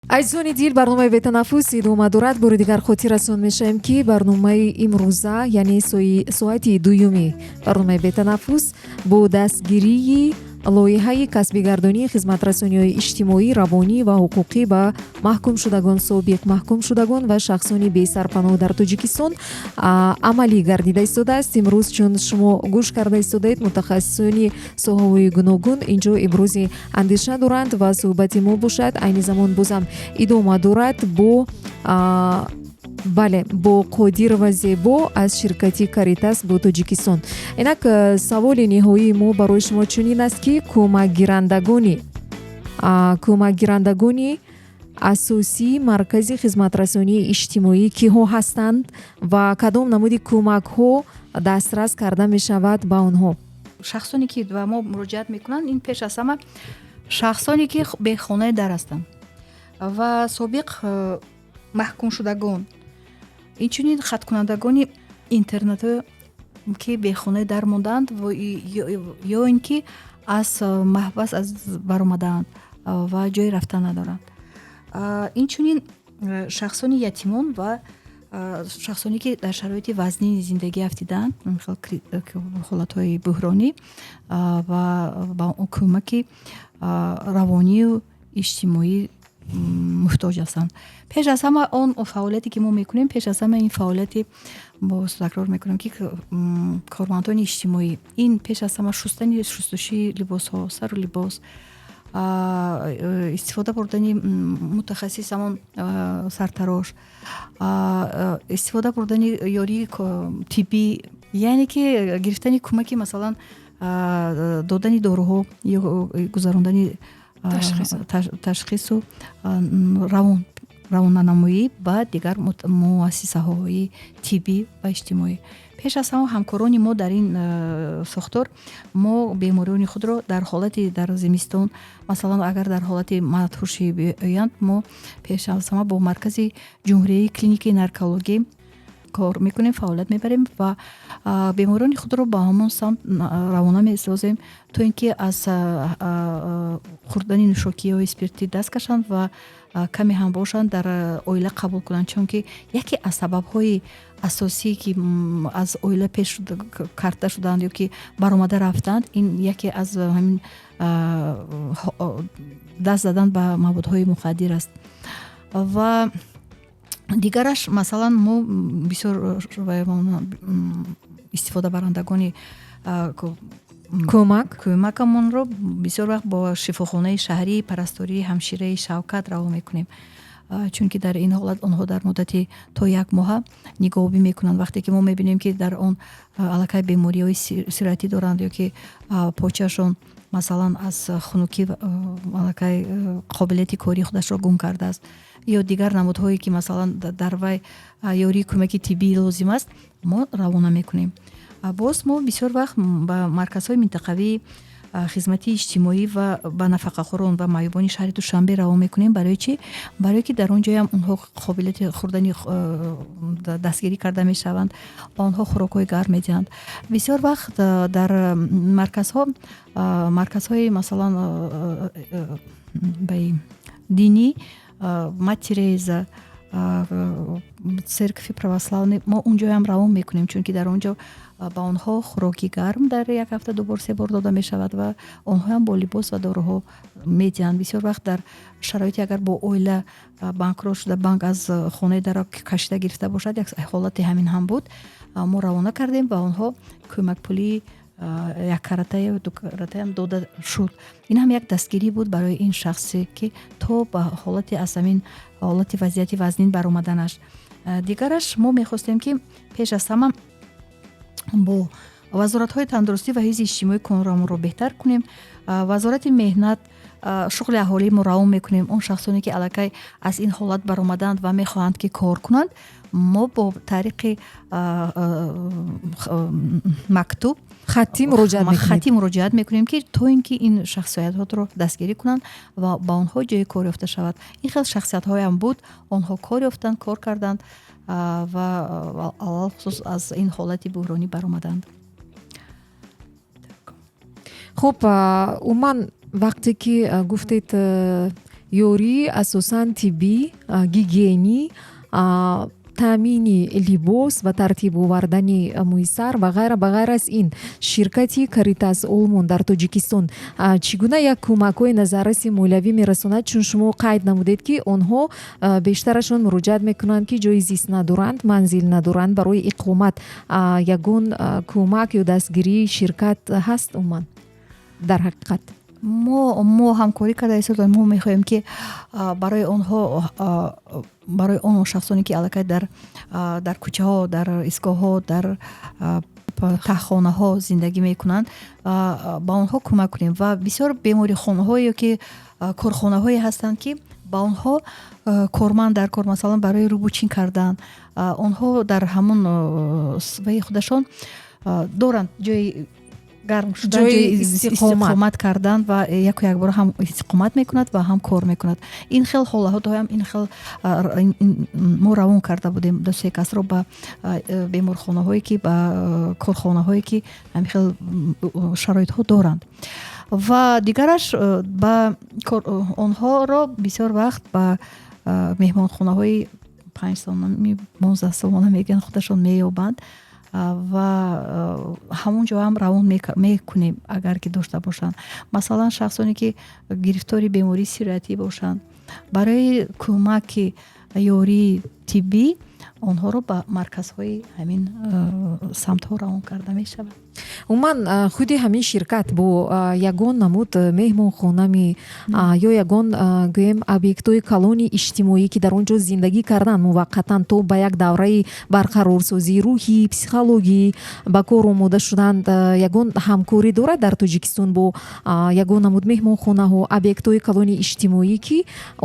B: азизони дил, барномаи бетанаффус идома дорад. бори дигар хотир расон мешавем ки барномаи имрӯза, яъне соати дуюми барномаи бетанаффус бо дастгирии лоиҳаи касбигардонии хизматрасониҳои иҷтимоӣ, равонӣ ва ҳуқуқӣ ба маҳкумшудагон, собиқ маҳкумшудагон ва шахсони бесарпаноҳ дар Тоҷикистон амалӣ гардида истодааст. имрӯз чун шумо гӯш карда истодаед, мутахассисони соҳаҳои гуногун инҷо ибрози андеша доранд ва суҳбати мо бошад. айни замон бозам идома дорад бо Қодирова Зебо аз ширкати Каритас бо Тоҷикистон. Инак саволи ниҳоии мо барои шумо чунин аст ки кӯмакгирандагони асосии маркази хизматрасонии иҷтимоӣ киҳо ҳастанд ва кадом намуди кӯмакҳо дастрас карда мешавад ба онҳо?
E: шахсоне ки ба мо муроҷиат мекунанд, ин пеш аз ҳама шахсоне ки бехонаи дар ҳастанд ва собиқ маҳкумшудагон, инчунин хаткунандагони интернетҳо ки бехонаи дар монданд ё ин ки аз маҳбас баромадаанд ва ҷои рафтан надоранд. Инчунин шахсони ятимон ва шахсоне ки дар шароити вазнини зиндагӣ афтидаанд, ҳолатҳои буҳронӣ ва ба кӯмаки равонию иҷтимоӣ муҳтоҷ ҳастанд. пеш аз ҳама он фаъолияте ки мо мекунем, пеш аз ҳама ин фаъолияти мо такрор мекунем ки кормандони иҷтимоӣ, ин пеш аз ҳама шустушии либосҳо, сару либос, истифода бурдани мутахассис, ҳамон сартарош, истифода бурдани ёрии тиббӣ, яъне ки гирифтани кӯмаки масалан додани доруҳо ё гузарондани ташхису равонанамоӣ ба дигар муассисаҳои тиббӣ ва иҷтимоӣ. пеш аз ҳама ҳамкорони мо дар ин сохтор мо бемориёни худро дар ҳолати дар зимистон масалан агар дар ҳолати матҳушӣ биёянд мо пеш аз ҳама бо маркази ҷумҳурияи клиникаи наркологӣ кор мекунем, фаъолият мебарем ва бемориёни худро ба ҳамон самт равона месозем то ин ки аз хӯрдани нӯшокиҳои спиртӣ даст кашанд ва каме ҳам бошанд дар оила қабул кунанд, чунки яке аз сабабҳои асосие ки аз оила пеш карда шудаанд ё ки баромада рафтанд, ин яке аз ҳамин даст задан ба маводҳои мухаддир аст. Ва дигараш масалан мо бисёр истифодабарандагони кӯмакамонро бисёр вақт бо шифохонаи шаҳрӣ, парастории ҳамшираи Шавкат раво мекунем, чунки дар ин ҳолат онҳо дар муддати то 1 моҳа нигоҳубӣ мекунанд. Вақте ки мо мебинем ки дар он аллакай бемориҳои сироятӣ доранд ё ки почашон масалан аз хунукӣ аллакай қобилияти кории худашро гум кардааст ё дигар намудҳое ки масалан дар вай ёрии кӯмаки тиббӣ лозим аст, мо равона мекунем. боз мо бисёр вақт ба марказҳои минтақавии хизмати иҷтимоӣ ва ба нафақахӯрон ва маъюбони шаҳри Душанбе раво мекунем. Барои чӣ? Барое ки дар он ҷоям онҳо қобилияти хӯрдани дастгирӣ карда мешаванд, ба онҳо хӯрокҳои гарм медиҳанд. Бисёр вақт дар марказҳои масалан динӣ Мати Тереза, церкви православный мо унҷоям равон мекунем, чунки дар онҷо ба онҳо хӯроки гарм дар як ҳафта 2 бор 3 бор дода мешавад ва онҳоям бо либос ва дороҳо медиҳанд. Бисёр вақт дар шароити агар бо оила банкрот шуда, банк аз хонаи даро кашида гирифта бошад, як ҳолати ҳамин ҳам буд, мо равона кардем ва онҳо кӯмакпулии 1 каратаи 2 каратаи дода шуд. Ин ҳам як дастгирӣ буд барои ин шахсе ки то ба ҳолати аз ҳамин ҳолати вазъияти вазнин баромаданаш. Дигараш мо мехостем ки пеш аз ҳама бо вазоратҳои тандурустӣ ва ҳифзи иҷтимоӣ конрамонро беҳтар кунем. Вазорати меҳнат, шуғли аҳолӣ мо равон мекунем. Он шахсоне ки аллакай аз ин ҳолат баромаданд ва мехоҳанд ки кор кунанд, мо бо тариқи мактуб хаттӣ муроҷиат мекунем ки то ин ки ин шахсиятҳоро дастгирӣ кунанд ва ба онҳо ҷои кор ёфта шавад. Ин хел шахсиятҳоям буд, онҳо кор ёфтанд, кор карданд ва алахусус аз ин ҳолати буҳронӣ баромаданд.
B: хуб, умуман вақте ки гуфтед ёрӣ асосан тиббӣ, гигиенӣ, таъмини либос ва тартиб овардани муйсар ва ғайра аз ин, ширкати Каритас Олмон дар Тоҷикистон чӣ гуна як кӯмакҳои назарраси молиявӣ мерасонад? Чун шумо қайд намудед ки онҳо бештарашон муроҷиат мекунанд ки ҷои зист надоранд, манзил надоранд, барои иқомат ягон кӯмак ё дастгирии ширкат ҳаст? Умуман дар ҳақиқат
E: мо ҳамкорӣ карда истодем. Мо мехоҳем ки барои он шахсоне ки аллакай дар кӯчаҳо, дар истгоҳҳо, дар таҳхонаҳо зиндагӣ мекунанд, ба онҳо кӯмак кунем. Ва бисёр беморихонаҳое ё ки корхонаҳое ҳастанд ки ба онҳо корманд дар кор масалан барои рӯбучин кардан, онҳо дар ҳамон субаи худашон доранд ҷои гарм шудан, ҷои истиқомат кардан ва яку як бора ҳам истиқомат мекунад ва ҳам кор мекунад. Ин хел ҳолатҳоям ин хел мо равон карда будем дусте касро ба беморхонаҳое ки ба корхонаҳое ки ҳамин хел шароитҳо доранд. Ва дигараш ба онҳоро бисёр вақт ба меҳмонхонаҳои 5-сомона 11-сомона мегӯянд худашон меёбанд ва ҳамон ҷо ҳам равон мекунем агар ки дошта бошанд. Масалан шахсоне ки гирифтори бемории сироятӣ бошанд, барои кӯмаки ёрии тиббӣ онҳоро ба марказҳои ҳамин самтҳо равон карда мешавад.
B: умуман худи ҳамин ширкат бо ягон намуд меҳмонхонами ё ягон гӯем объектҳои калони иҷтимоӣ ки дар он ҷо зиндагӣ карданд муваққатан то ба як давраи барқарорсозии рӯҳӣ психологӣ ба кор омода шуданд, ягон ҳамкорӣ дорад дар Тоҷикистон бо ягон намуд меҳмонхонаҳо объектҳои калони иҷтимоӣ ки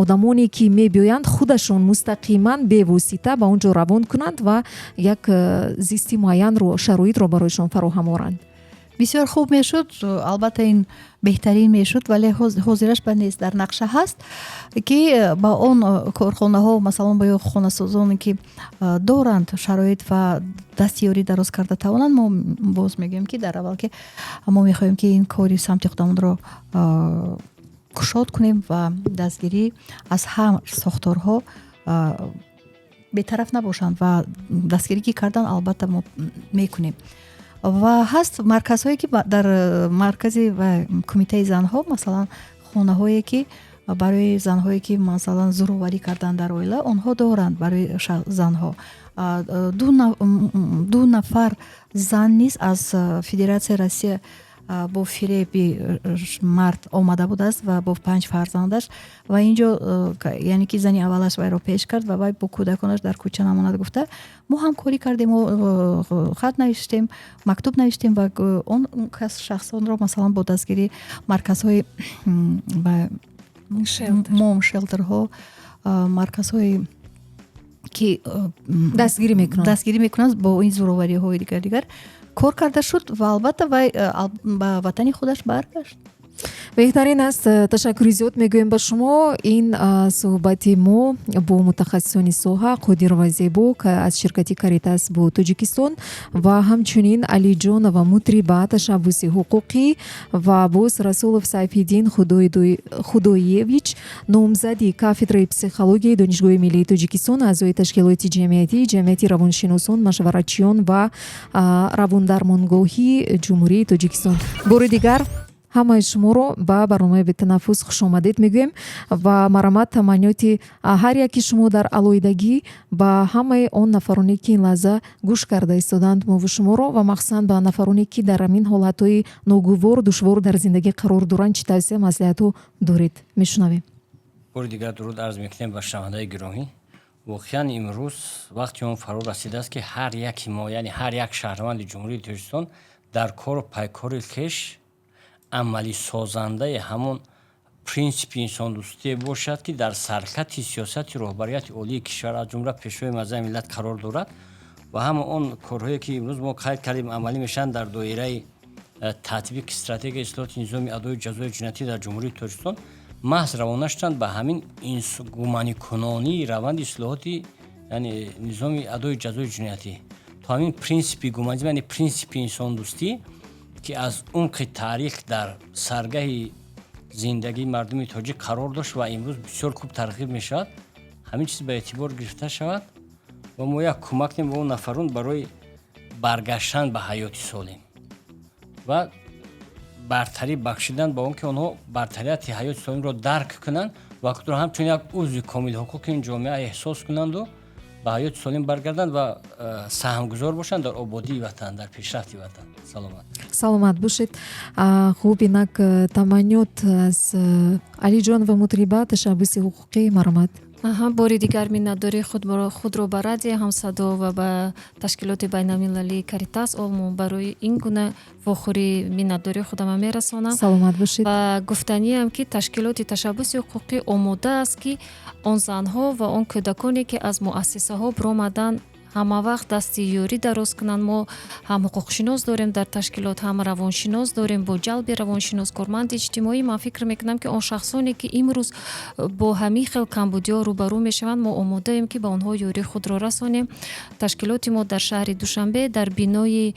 B: одамоне ки мебиёянд худашон мустақиман бевосита ба он ҷо равон кунанд ва як зисти муайянро шароитро бароишон фароҳам оранд.
E: бисёр хуб мешуд, албатта ин беҳтарин мешуд, вале ҳозираш ба нест дар нақша ҳаст ки ба он корхонаҳо масалан ба ё хонасозоне ки доранд шароит ва дастиёрӣ дароз карда тавонанд, мо боз мегӯем ки дар аввал ки мо мехоҳем ки ин кори самти худамонро кушод кунем ва дастгирӣ аз ҳар сохторҳо бетараф набошанд ва дастгирӣ ки кардан албатта мо мекунем. ва ҳаст марказҳое ки дар маркази ва кумитаи занҳо масалан хонаҳое ки барои занҳое ки масалан зӯроварӣ карданд дар оила онҳо доранд барои занҳо. ду нафар зан низ аз Федератсияи Россия бо фиреби мард омада будааст ва бо 5 фарзандаш ва ин ҷо яъне ки зани аввалаш вайро пеш кард ва вай бо кӯдаконаш дар кӯча намонад гуфта мо ҳамкорӣ кардем, мо хат навиштем, мактуб навиштем ва он кас шахсонро масалан бо дастгирӣ марказҳои мом шелтерҳо марказҳои ки дастгирӣ мекунанд бо ин зӯровариҳои дигар кор карда шуд ва албатта вай ба ватани худаш баргашт.
B: беҳтарин аст. Ташаккури зиёд мегӯем ба шумо. Ин суҳбати мо бо мутахассисони соҳа Қодир ва Зебо аз ширкати Каритас бо Тоҷикистон ва ҳамчунин Алиҷонова мутриба ташаббуси ҳуқуқӣ ва боз Расулов Сайфиддин Худоевич номзади кафедраи психологияи Донишгоҳи Миллии Тоҷикистон, аъзои ташкилоти ҷамъияти равоншиносон, машваратчиён ва равондармонгоҳи Ҷумҳурии Тоҷикистон. бори дигар ҳамаи шуморо ба барномаи Бетанаффус хушомадед мегӯем ва марамат таманниёти ҳар яки шумо дар алоҳидагӣ ба ҳамаи он нафароне ки ин лаҳза гӯш карда истоданд мову шуморо ва махсусан ба нафароне ки дар ҳамин ҳолатҳои ногувор душвор дар зиндагӣ қарор доранд чӣ тавсия маслиҳатҳо доред? мешунавем.
C: бори дигар дуруд арз мекунем ба шунавандаи гиромӣ. воқеан имрӯз вақти он фаро расидааст ки ҳар яки мо яъне ҳар як шаҳрванди ҷумҳурии Тоҷикистон дар кору пайкори хеш амалӣ созандаи ҳамон принсипи инсондӯстие бошад ки дар саркати сиёсати роҳбарияти олии кишвар аз ҷумла пешвои маззаи миллат қарор дорад ва ҳама он корҳое ки имрӯз мо қайд кардем амалӣ мешаванд дар доираи татбиқи стратегияи ислоҳоти низоми адои ҷазои ҷиноятӣ дар ҷумҳурии Тоҷикистон маҳз равона шуданд ба ҳамин гуманикунонии раванди ислоҳоти яъне низоми адои ҷазои ҷиноятӣ то ҳамин принсипи гуманизм яъне принсипи инсондӯстӣ ки аз умқи таърих дар саргаҳи зиндагии мардуми тоҷик қарор дошт ва имрӯз бисёр хуб тарғиб мешавад, ҳамин чиз ба эътибор гирифта шавад ва мо як кӯмак кунем ба он нафарон барои баргаштан ба ҳаёти солим ва бартарӣ бахшидан ба он ки онҳо бартарияти ҳаёти солимро дарк кунанд ва худро ҳамчун як узви комили ҳуқуқи ин ҷомеа эҳсос кунанду ба ҳаёти солим баргарданд ва саҳмгузор бошанд дар ободии ватан, дар пешрафти ватан.
B: саломат бошед. хуб инак таманниёт аз Алиҷонова мутриба ташаббуси ҳуқуқӣ. маромад.
D: бори дигар миннатдории худро ба радиои ҳамсадо ва ба ташкилоти байналмилалии Каритас мо барои ин гуна вохӯрӣ миннатдории худам мерасонам.
B: саломат бошед.
D: ва гуфтаниам ки ташкилоти ташаббуси ҳуқуқӣ омода аст ки он занҳо ва он кӯдаконе ки аз муассисаҳо биромаданд ҳамавақт дасти ёрӣ дароз кунанд. мо ҳам ҳуқуқшинос дорем дар ташкилот, ҳам равоншинос дорем. бо ҷалби равоншинос, корманди иҷтимоӣ ман фикр мекунам ки он шахсоне ки имрӯз бо ҳамин хел камбудиҳо рӯбарӯ мешаванд, мо омодаем ки ба онҳо ёрии худро расонем. Ташкилоти мо дар шаҳри Душанбе дар бинои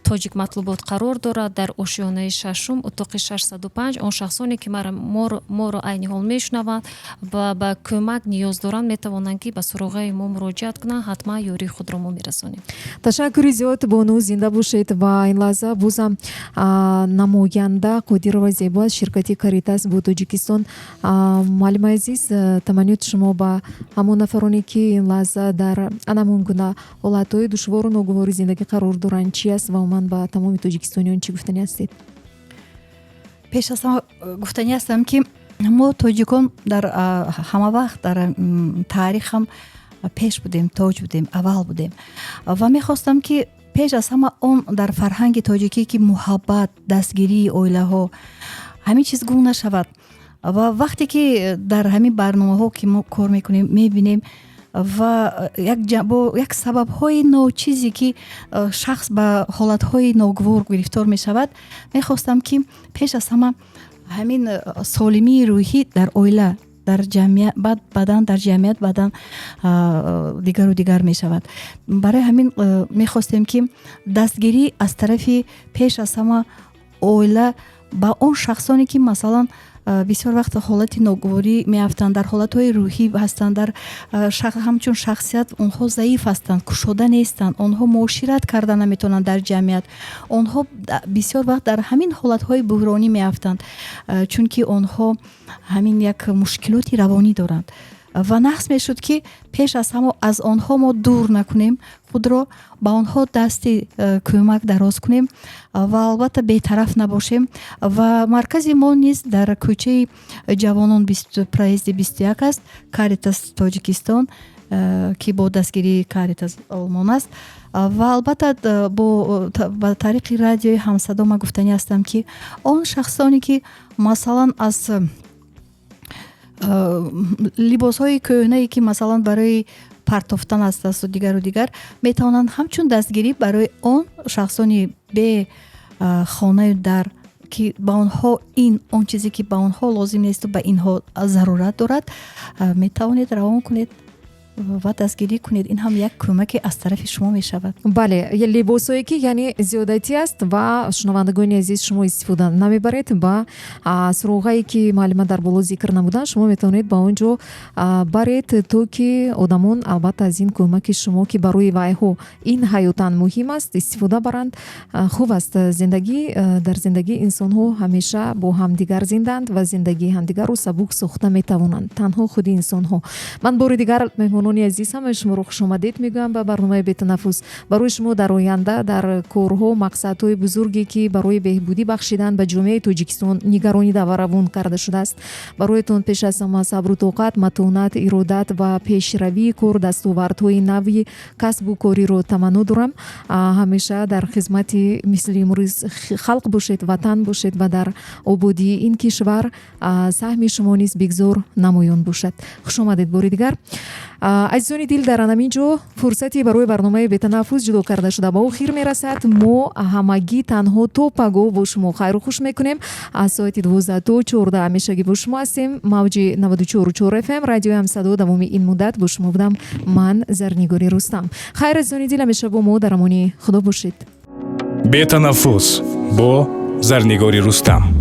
D: тоҷик матлубот қарор дорад. Дар ошёнаи шашум утоқи 605 он шахсоне ки моро айни ҳол мешунаванд ва ба кӯмак ниёз доранд метавонанд ки ба суроғаи мо муроҷиат кунанд. ҳатман ёрии худро мо мерасонем.
B: ташаккури зиёд бону, зинда бошед. ва ин лаҳза бозам намоянда Қодирова Зебо аз ширкати Каритас бо Тоҷикистон. муаллимаи азиз, таманниёти шумо ба ҳамон нафароне ки ин лаҳза дар анамон гуна ҳолатҳои душвору ногувори зиндагӣ қарор доранд чӣ аст ва умуман ба тамоми тоҷикистониён чӣ гуфтанӣ ҳастед?
E: пеш аз ҳама гуфтанӣ ҳастам ки мо тоҷикон дар ҳама вақт дар таърих ҳам пеш будем, тоҷ будем, аввал будем ва мехостам ки пеш аз ҳама он дар фарҳанги тоҷикӣ ки муҳаббат, дастгирии оилаҳо ҳамин чиз гум нашавад. ва вақте ки дар ҳамин барномаҳо ки мо кор мекунем мебинем ва бо як сабабҳои ночизе ки шахс ба ҳолатҳои ногувор гирифтор мешавад, мехостам ки пеш аз ҳама ҳамин солимии рӯҳӣ дар оила, дар ҷамъият, баъдан дар ҷамъият, баъдан дигару дигар мешавад. Барои ҳамин мехостем ки дастгирӣ аз тарафи пеш аз ҳама оила ба он шахсоне ки масалан бисёр вақт ҳолати ногуворӣ меафтанд, дар ҳолатҳои рӯҳӣ ҳастанд, дар ҳамчун шахсият онҳо заиф ҳастанд, кушода нестанд, онҳо муошират карда наметавонанд дар ҷамъият, онҳо бисёр вақт дар ҳамин ҳолатҳои буҳронӣ меафтанд, чунки онҳо ҳамин як мушкилоти равонӣ доранд ва нақс мешуд ки пеш аз ҳама аз онҳо мо дур накунем, худро ба онҳо дасти кӯмак дароз кунем ва албатта бетараф набошем. ва маркази мо низ дар кӯчаи ҷавонон проезди 21 аст, Каритас Тоҷикистон ки бо дастгирии Каритас Олмон аст. ва албатта ба тариқи радиои Ҳамсадо ма гуфтанӣ ҳастам ки он шахсоне ки масалан аз либосҳои кӯҳнае ки масалан барои партофтан асту дигару дигар метавонанд ҳамчун дастгирӣ барои он шахсони бе хонаю дар ки ба онҳо он чизе ки ба онҳо лозим несту ба инҳо зарурат дорад, метавонед равон кунед ва дастгирӣ кунед. ин ҳам як кӯмаке аз тарафи шумо мешавад.
B: бале, либосое ки яъне зиёдатӣ аст ва шунавандагони азиз шумо истифода намебаред. ба суроғае ки муаллима дар боло зикр намуданд, шумо метавонед ба он ҷо баред, то ки одамон албатта аз ин кӯмаки шумо ки барои вайҳо ин ҳаётан муҳим аст истифода баранд. хуб аст, зиндагӣ дар зиндагии инсонҳо ҳамеша бо ҳамдигар зиндаанд ва зиндагии ҳамдигарро сабук сохта метавонанд, танҳо худи инсонҳо. ман бори дигар меҳмонони азиз ҳамаи шуморо хушомадед мегӯям ба барномаи Бетанаффус. барои шумо дар оянда дар корҳо, мақсадҳои бузурге ки барои беҳбудӣ бахшидан ба ҷомеаи Тоҷикистон нигаронида ва равон карда шудааст, бароятон пеш аз ҳама сабру тоқат, матонат, иродат ва пешравии кор, дастовардҳои нави касбу кориро таманно дорам. ҳамеша дар хизмати мисли имрӯз халқ бошед, ватан бошед ва дар ободии ин кишвар саҳми шумо низ бигзор намоён бошад. хушомадед бори дигар. азизони дил, дар анамин ҷо фурсати барои барномаи Бетанаффус ҷудо карда шуда ба охир мерасад. мо ҳамагӣ танҳо то пагоҳ бо шумо хайру хуш мекунем. аз соати 12 то 14 ҳамешагӣ бо шумо ҳастем. мавҷи 94.4 FM радиои Ҳамсадо давоми ин муддат бо шумо будам ман Зарнигори Рустам. хайр азизони дил, ҳамеша бо мо дар амони худо бошед.
A: Бетанаффус бо Зарнигори Рустам.